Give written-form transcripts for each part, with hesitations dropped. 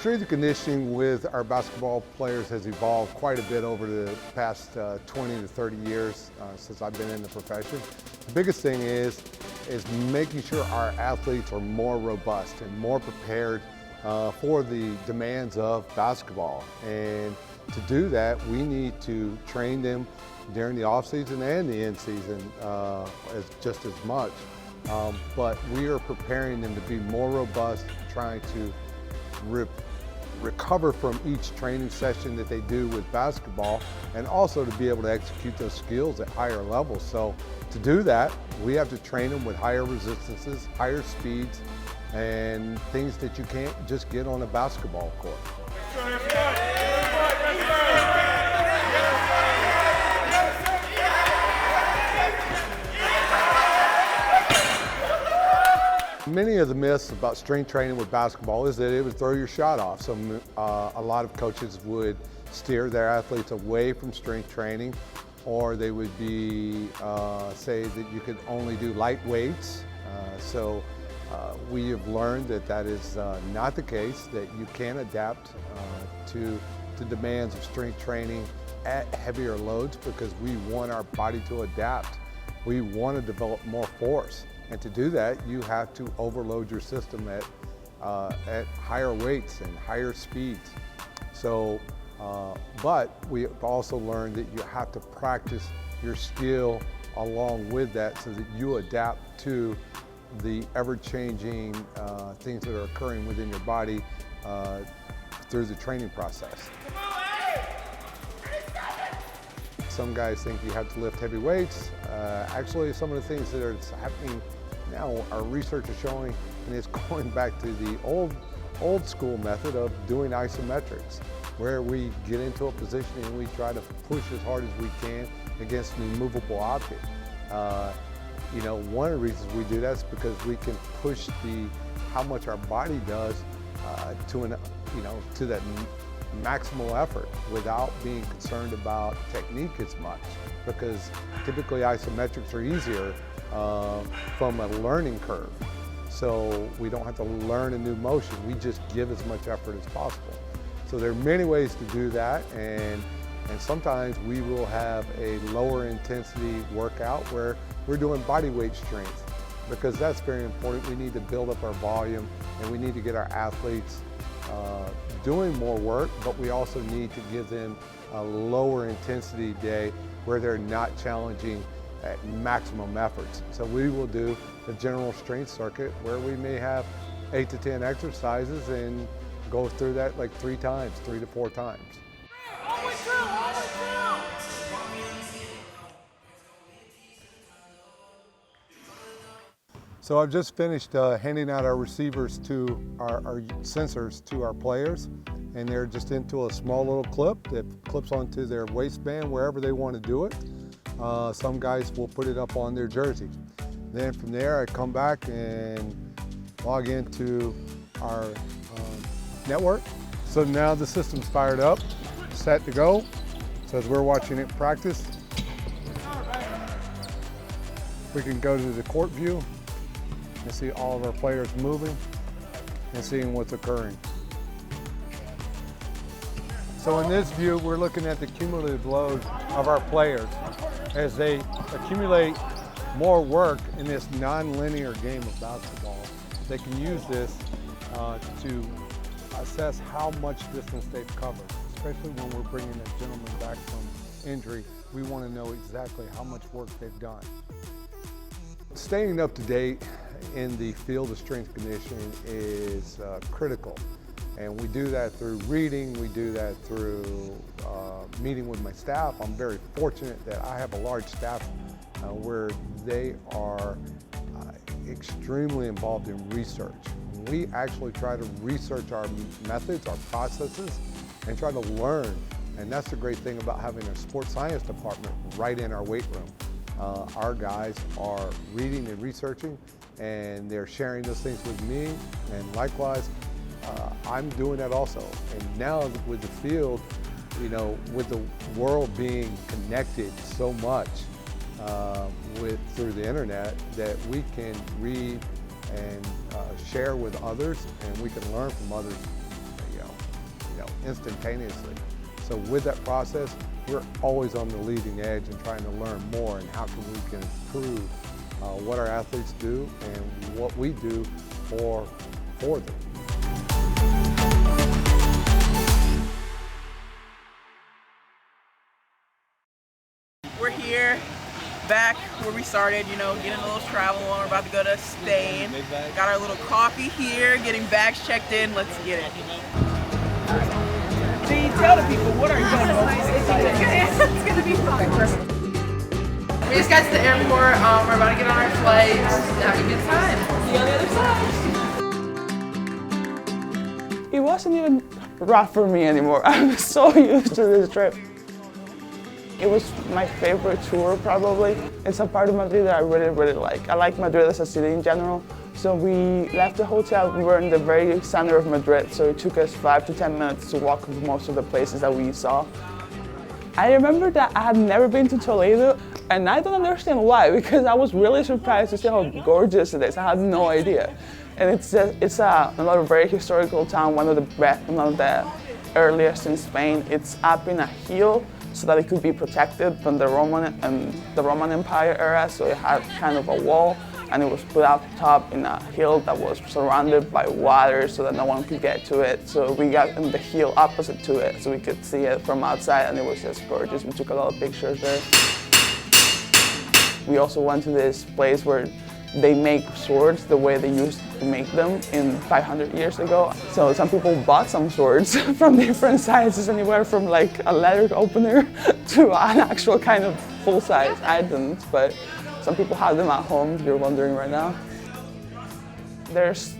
strength and conditioning with our basketball players has evolved quite a bit over the past 20 to 30 years since I've been in the profession. The biggest thing is making sure our athletes are more robust and more prepared for the demands of basketball. And to do that, we need to train them during the off season and the in season just as much. But we are preparing them to be more robust, trying to recover from each training session that they do with basketball, and also to be able to execute those skills at higher levels. So to do that, we have to train them with higher resistances, higher speeds, and things that you can't just get on a basketball court. Many of the myths about strength training with basketball is that it would throw your shot off. So a lot of coaches would steer their athletes away from strength training, or they would say that you could only do light weights. We have learned that that is not the case, that you can adapt to the demands of strength training at heavier loads, because we want our body to adapt. We want to develop more force. And to do that, you have to overload your system at higher weights and higher speeds. So, but we also learned that you have to practice your skill along with that so that you adapt to the ever-changing things that are occurring within your body through the training process. Some guys think you have to lift heavy weights. Actually, some of the things that are happening now, our research is showing, and it's going back to the old school method of doing isometrics, where we get into a position and we try to push as hard as we can against an immovable object. One of the reasons we do that is because we can push how much our body does to that maximal effort without being concerned about technique as much, because typically isometrics are easier from a learning curve. So we don't have to learn a new motion, we just give as much effort as possible. So there are many ways to do that, and sometimes we will have a lower intensity workout where we're doing body weight strength, because that's very important. We need to build up our volume, and we need to get our athletes doing more work, but we also need to give them a lower intensity day where they're not challenging at maximum efforts. So we will do the general strength circuit where we may have 8 to 10 exercises and go through that like 3 to 4 times. So I've just finished handing out our receivers to our sensors to our players, and they're just into a small little clip that clips onto their waistband wherever they want to do it. Some guys will put it up on their jersey. Then from there I come back and log into our network. So now the system's fired up, set to go. So as we're watching it practice, we can go to the court view and see all of our players moving and seeing what's occurring. So in this view, we're looking at the cumulative load of our players as they accumulate more work in this non-linear game of basketball. They can use this to assess how much distance they've covered, especially when we're bringing a gentleman back from injury. We want to know exactly how much work they've done. Staying up to date in the field of strength conditioning is critical. And we do that through reading, we do that through meeting with my staff. I'm very fortunate that I have a large staff where they are extremely involved in research. We actually try to research our methods, our processes, and try to learn. And that's the great thing about having a sports science department right in our weight room. Our guys are reading and researching, and they're sharing those things with me, and likewise, I'm doing that also. And now with the field, with the world being connected so much through the internet, that we can read and share with others, and we can learn from others, instantaneously. So with that process, we're always on the leading edge and trying to learn more and how we can improve what our athletes do and what we do for them. We're here, back where we started, getting a little travel on. We're about to go to Spain. Got our little coffee here, getting bags checked in. Let's get it. See, tell the people, what are you going to do? It's going to be fun. We just got to the airport. We're about to get on our flight and have a good time. See you on the other side. It wasn't even rough for me anymore. I was so used to this trip. It was my favorite tour, probably. It's a part of Madrid that I really, really like. I like Madrid as a city in general. So we left the hotel. We were in the very center of Madrid, so it took us 5 to 10 minutes to walk through most of the places that we saw. I remember that I had never been to Toledo, and I don't understand why, because I was really surprised to see how gorgeous it is. I had no idea. And it's another very historical town, one of the earliest in Spain. It's up in a hill, so that it could be protected from the Roman Empire era. So it had kind of a wall, and it was put up top in a hill that was surrounded by water so that no one could get to it. So we got in the hill opposite to it, so we could see it from outside, and it was just gorgeous. We took a lot of pictures there. We also went to this place where they make swords the way they used to make them in 500 years ago. So some people bought some swords from different sizes, anywhere from like a letter opener to an actual kind of full-size. I didn't, but some people have them at home, if you're wondering right now. There's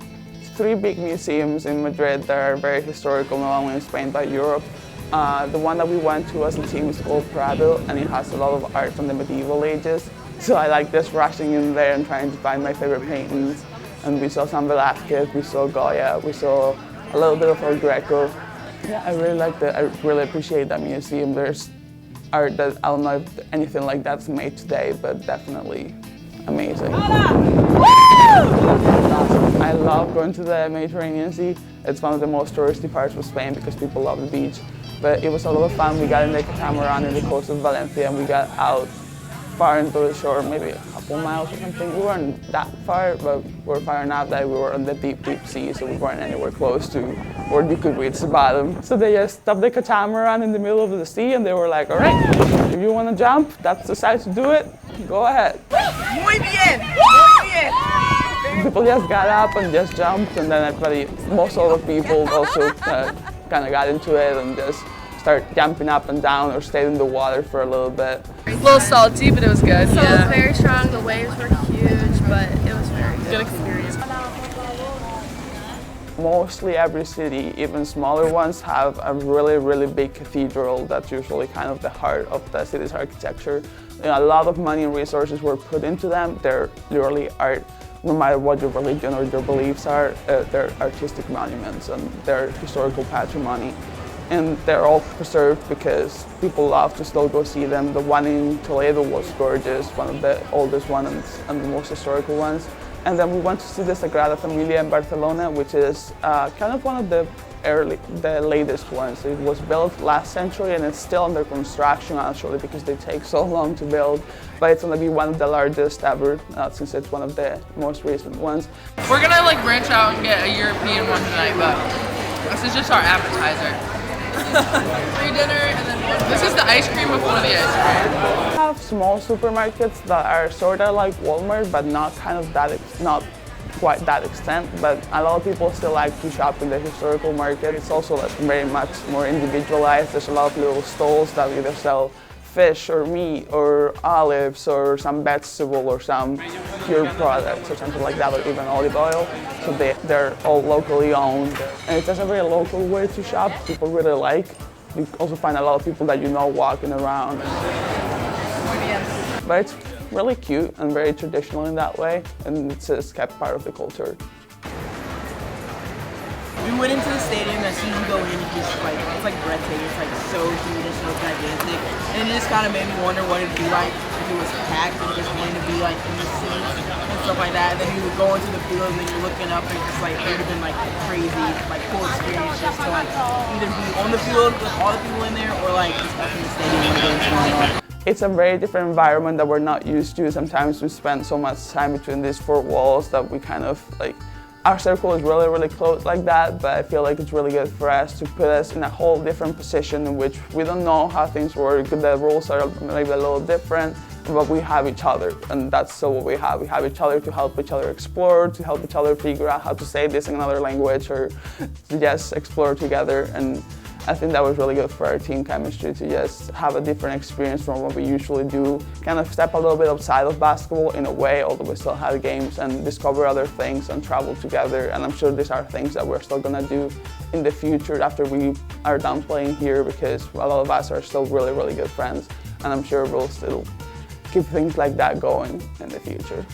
3 big museums in Madrid that are very historical, not only in Spain, but Europe. The one that we went to as a team is called Prado, and it has a lot of art from the medieval ages. So I like just rushing in there and trying to find my favorite paintings. And we saw San Velázquez, we saw Goya, we saw a little bit of Art Greco. Yeah, I really liked it. I really appreciate that museum. There's art that I don't know if anything like that's made today, but definitely amazing. I love going to the Mediterranean Sea. It's one of the most touristy parts of Spain because people love the beach. But it was a lot of fun. We got in the catamaran in the coast of Valencia, and we got out far into the shore, maybe a couple miles or something. We weren't that far, but we were far enough that we were on the deep, deep sea, so we weren't anywhere close to where you could reach the bottom. So they just stopped the catamaran in the middle of the sea, and they were like, all right, if you want to jump, that's the size to do it, go ahead. Muy bien! Muy bien! People just got up and just jumped, and then most of the people also kind of got into it and just start jumping up and down or stayed in the water for a little bit. A little salty, but it was good. So it was very strong, the waves were huge, but it was very Good experience. Mostly every city, even smaller ones, have a really, really big cathedral that's usually kind of the heart of the city's architecture. A lot of money and resources were put into them. They're literally art. No matter what your religion or your beliefs are, they're artistic monuments and they're historical patrimony. And they're all preserved because people love to still go see them. The one in Toledo was gorgeous, one of the oldest ones and the most historical ones. And then we went to see the Sagrada Familia in Barcelona, which is kind of one of the latest ones. It was built last century and it's still under construction actually because they take so long to build. But it's going to be one of the largest ever since it's one of the most recent ones. We're gonna branch out and get a European one tonight, but this is just our appetizer. Free dinner, and then this is the ice cream before the ice cream. We have small supermarkets that are sort of like Walmart, but not quite that extent. But a lot of people still like to shop in the historical market. It's also very much more individualized. There's a lot of little stalls that either sell fish or meat or olives or some vegetable or some pure products or something like that, or even olive oil. So they're all locally owned. And it's just a very local way to shop. People really like. You also find a lot of people that you know walking around. But it's really cute and very traditional in that way, and it's just kept part of the culture. We went into the stadium, as soon as you go in, it's like breathtaking. It's like so huge and so gigantic. And it just kind of made me wonder what it'd be like if it was packed and just wanting to be like in the seats and stuff like that. And then you would go into the field and then you're looking up and it's like, it would have been like crazy, like cool experience just to like either be on the field with all the people in there or like just up in the stadium when the game's going on. It's a very different environment that we're not used to. Sometimes we spend so much time between these four walls that we kind of like, our circle is really, really close like that, but I feel like it's really good for us to put us in a whole different position in which we don't know how things work, the rules are maybe a little different, but we have each other, and that's so what we have. We have each other to help each other explore, to help each other figure out how to say this in another language, or to just explore together. And I think that was really good for our team chemistry to just have a different experience from what we usually do, kind of step a little bit outside of basketball in a way, although we still have games, and discover other things and travel together. And I'm sure these are things that we're still gonna do in the future after we are done playing here, because a lot of us are still really, really good friends, and I'm sure we'll still keep things like that going in the future.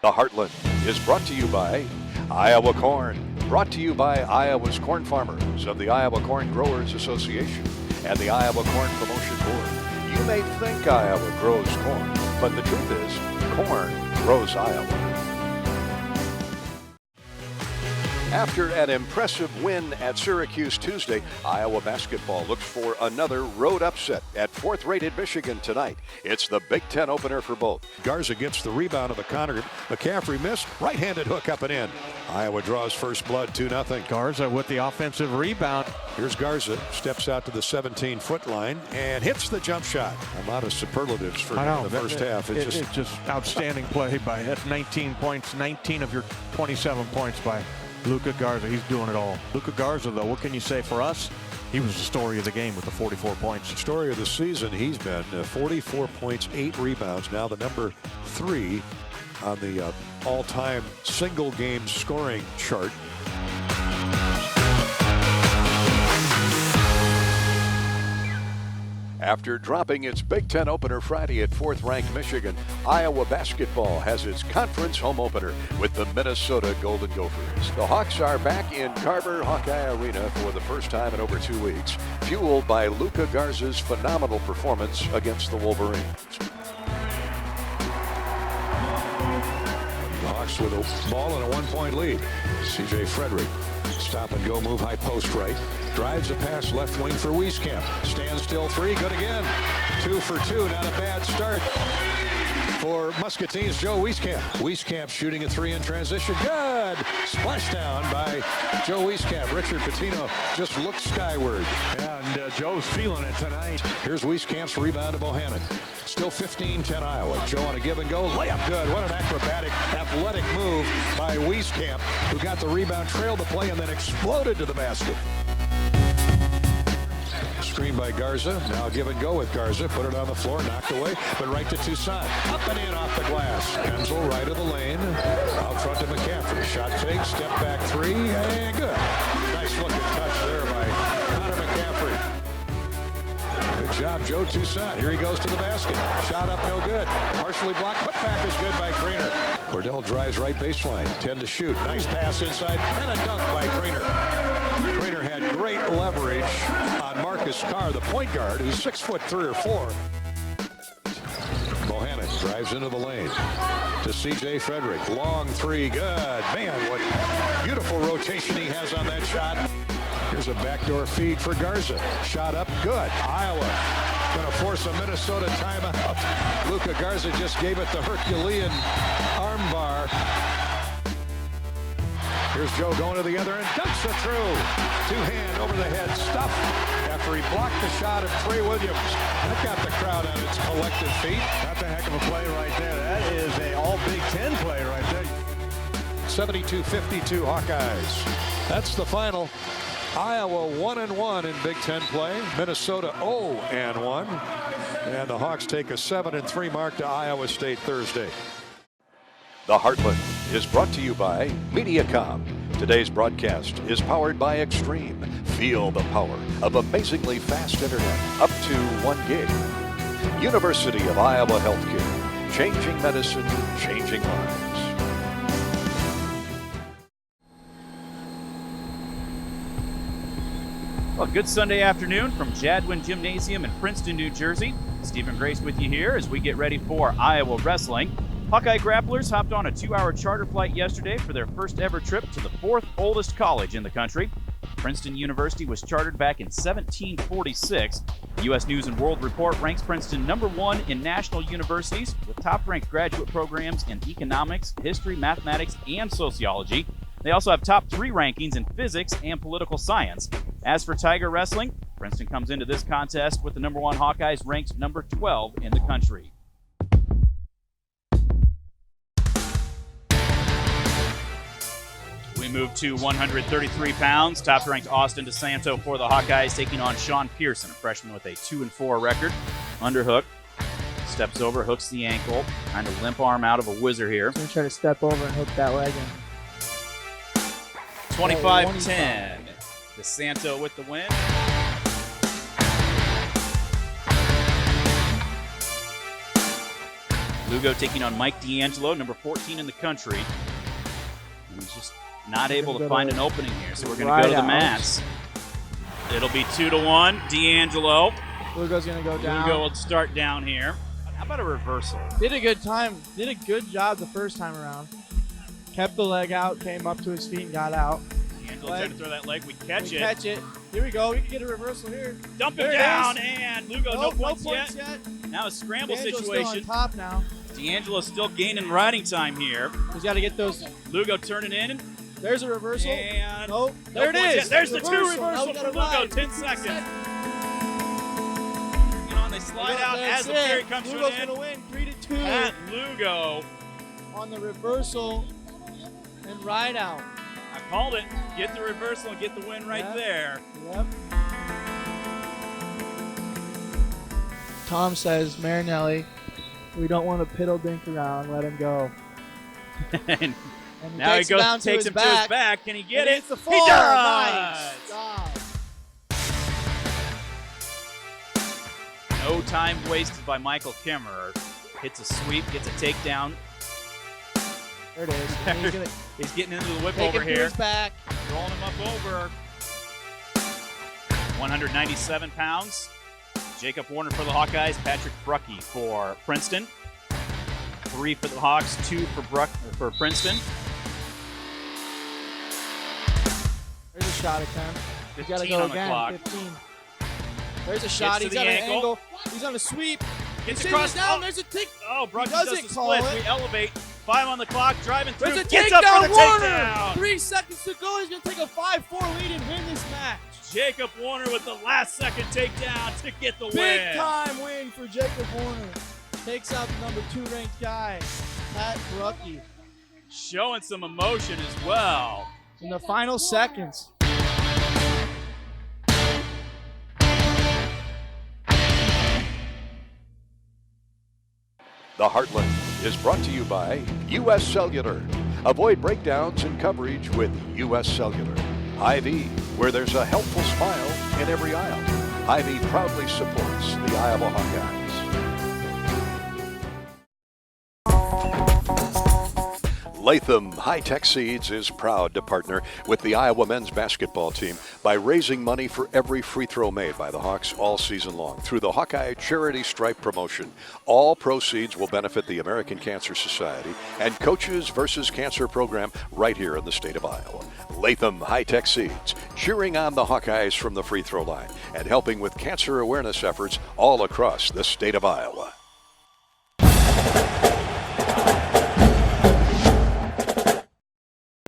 The Heartland is brought to you by Iowa Corn. Brought to you by Iowa's corn farmers of the Iowa Corn Growers Association and the Iowa Corn Promotion Board. You may think Iowa grows corn, but the truth is, corn grows Iowa. After an impressive win at Syracuse Tuesday, Iowa basketball looks for another road upset at fourth-rated Michigan tonight. It's the Big Ten opener for both. Garza gets the rebound of the counter. McCaffrey missed. Right-handed hook up and in. Iowa draws first blood, 2-0. Garza with the offensive rebound. Here's Garza, steps out to the 17-foot line and hits the jump shot. A lot of superlatives for the first half. It's just outstanding play by 19 points, 19 of your 27 points by Luka Garza. He's doing it all. Luka Garza, though, what can you say for us? He was the story of the game with the 44 points. Story of the season, he's been 44 points, 8 rebounds. Now the number 3 on the all-time single game scoring chart. After dropping its Big Ten opener Friday at fourth-ranked Michigan, Iowa basketball has its conference home opener with the Minnesota Golden Gophers. The Hawks are back in Carver Hawkeye Arena for the first time in over 2 weeks, fueled by Luka Garza's phenomenal performance against the Wolverines. The Hawks with a ball and a 1-point lead. C.J. Frederick, stop and go move, high post right. Drives a pass left wing for Wieskamp. Stands still 3, good again. 2 for 2, not a bad start for Muscatine's Joe Wieskamp. Wieskamp shooting a 3 in transition. Good! Splashdown by Joe Wieskamp. Richard Pitino just looked skyward. And Joe's feeling it tonight. Here's Wieskamp's rebound to Bohannon. Still 15-10 Iowa. Joe on a give and go. Layup good. What an acrobatic, athletic move by Wieskamp, who got the rebound, trailed the play, and then exploded to the basket. Screen by Garza. Now give and go with Garza. Put it on the floor, knocked away, but right to Toussaint. Up and in off the glass. Enzel right of the lane. Out front to McCaffrey. Shot fake, step back 3, and good. Nice looking touch there by Connor McCaffrey. Good job, Joe Toussaint. Here he goes to the basket. Shot up, no good. Partially blocked. Put back is good by Craner. Cordell drives right baseline. 10 to shoot. Nice pass inside. And a dunk by Craner. Craner had great leverage on Marcus Carr, the point guard, who's 6'3" or 4. Bohannon drives into the lane to C.J. Frederick. Long 3, good. Man, what beautiful rotation he has on that shot. Here's a backdoor feed for Garza. Shot up, good. Iowa going to force a Minnesota timeout. Luka Garza just gave it the Herculean armbar. Here's Joe going to the other end. Dunks it through. 2-hand over the head stuff after he blocked the shot of Trey Williams. That got the crowd on its collective feet. That's a heck of a play right there. That is a all Big Ten play right there. 72-52 Hawkeyes. That's the final. Iowa 1-1 in Big Ten play. Minnesota 0-1. And the Hawks take a 7-3 mark to Iowa State Thursday. The Heartland is brought to you by Mediacom. Today's broadcast is powered by Extreme. Feel the power of amazingly fast internet, up to 1 gig. University of Iowa Healthcare. Changing medicine, changing lives. Well, good Sunday afternoon from Jadwin Gymnasium in Princeton, New Jersey. Stephen Grace with you here as we get ready for Iowa wrestling. Hawkeye grapplers hopped on a 2-hour charter flight yesterday for their first ever trip to the 4th oldest college in the country. Princeton University was chartered back in 1746. The U.S. News & World Report ranks Princeton #1 in national universities with top-ranked graduate programs in economics, history, mathematics, and sociology. They also have top 3 rankings in physics and political science. As for Tiger wrestling, Princeton comes into this contest with the #1 Hawkeyes ranked number 12 in the country. We move to 133 pounds. Top-ranked Austin DeSanto for the Hawkeyes taking on Sean Pearson, a freshman with a 2-4 record. Underhook, steps over, hooks the ankle, trying to limp arm out of a whizzer here. I'm going to try to step over and hook that leg in. 25-10. DeSanto with the win. Lugo taking on Mike D'Angelo, number 14 in the country. He's just not able to find an opening here, so we're going to go to the mats. It'll be 2-1. D'Angelo. Lugo's going to go down. Lugo will start down here. How about a reversal? Did a good job the first time around. Kept the leg out, came up to his feet and got out. D'Angelo trying to throw that leg. We catch it. Catch it. Here we go. We can get a reversal here. Dump him down, and Lugo, no points yet. Now a scramble D'Angelo's situation. still on top now. D'Angelo's still gaining riding time here. He's got to get those. Lugo turning in. There's a reversal. And nope. There it is. There's the 2 reversal from Lugo. 10 seconds. You know, and they slide out as the period comes to an Lugo's end. going to win 3-2. Pat Lugo on the reversal and ride out. I called it. Get the reversal and get the win right there. Yep. Tom says, Marinelli, we don't want to piddle dink around. Let him go. And now he goes, takes him to his back. Can he get it? The He does! Nice. God. No time wasted by Michael Kimmerer. Hits a sweep, gets a takedown. There it is. He's getting into the whip Take over him to here. his back. Rolling him up over. 197 pounds. Jacob Warner for the Hawkeyes. Patrick Bruckey for Princeton. 3 for the Hawks, 2 for Princeton. There's a shot attempt. He's got to 15 go on the again. clock. 15. There's a shot. He's got an angle. He's on a sweep. Gets He's across. down. Oh, There's a tick. Oh, Bruckey doesn't does the call split. it. We elevate. 5 on the clock, driving through. There's a Gets up for the Warner. takedown. 3 seconds to go. He's going to take a 5-4 lead and win this match. Jacob Warner with the last-second takedown to get the win. Big time win for Jacob Warner. Takes out the number 2 ranked guy, Pat Bruckey. Showing some emotion as well. In the final seconds. The Heartland is brought to you by U.S. Cellular. Avoid breakdowns in coverage with U.S. Cellular. Hy-Vee, where there's a helpful smile in every aisle. Hy-Vee proudly supports the Iowa Hawkeyes. Latham High-Tech Seeds is proud to partner with the Iowa men's basketball team by raising money for every free throw made by the Hawks all season long through the Hawkeye Charity Stripe promotion. All proceeds will benefit the American Cancer Society and Coaches vs. Cancer program right here in the state of Iowa. Latham High-Tech Seeds, cheering on the Hawkeyes from the free throw line and helping with cancer awareness efforts all across the state of Iowa.